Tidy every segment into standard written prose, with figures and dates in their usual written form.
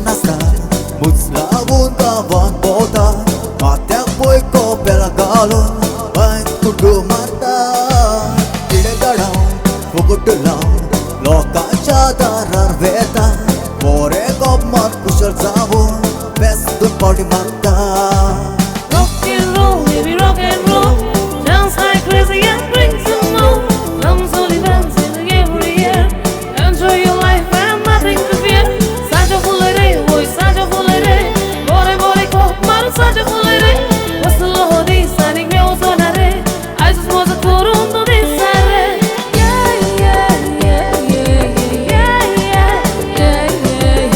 nasta Muțla bunga van bota Matea poi ko pela galo Bain kudu mata Tide gadam Fukutulam Loka chadarar veta More gommat kushal zavu Best party mata Rock and roll, baby, rock and roll. Dance like crazy and bring some more. Come Sullivan, sing every year. Enjoy your life and nothing to fear. Such a holiday, boy, such a holiday. Bore bore ko mar such a holiday. What's the law this signing me also nare. I just was a turun to this side. Yeah, yeah, yeah, yeah, yeah, yeah, yeah,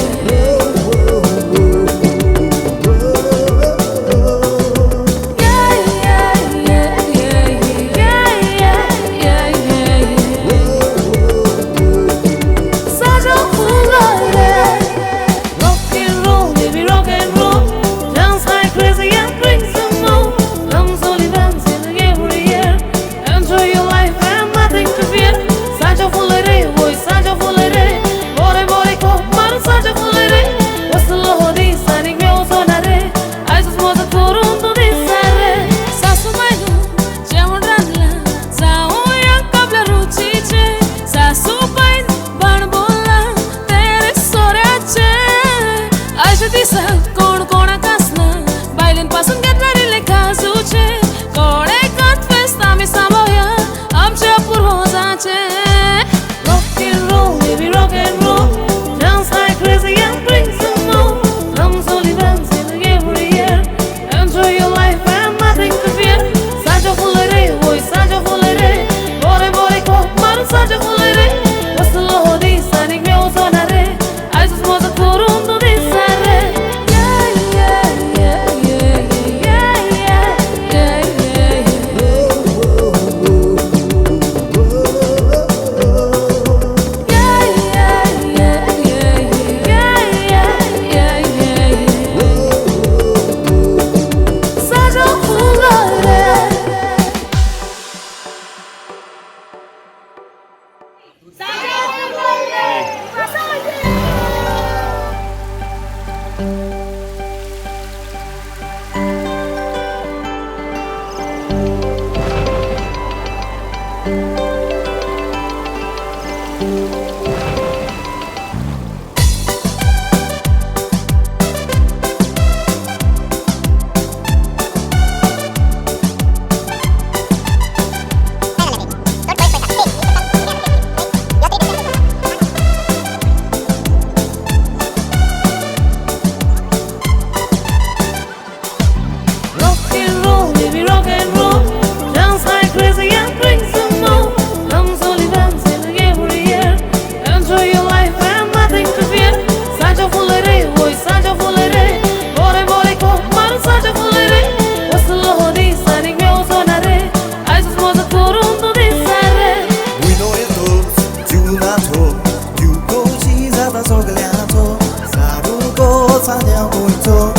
कोण कोणाकासना बायलेन पासून घेतलेले काजूचे कोडे कात फेस्त आमी सांभळुया आमच्या पुर्वजांचे Rock and roll, baby, rock and roll. Dance like crazy and bring some more. Come Sullivan, sing every year. Enjoy your life and nothing to fear. Such a holiday, boy, such a holiday. Bore bore ko mar such a holiday. What's the law this signing me also nare. I just was a turun to this side. Sarugo, saña muito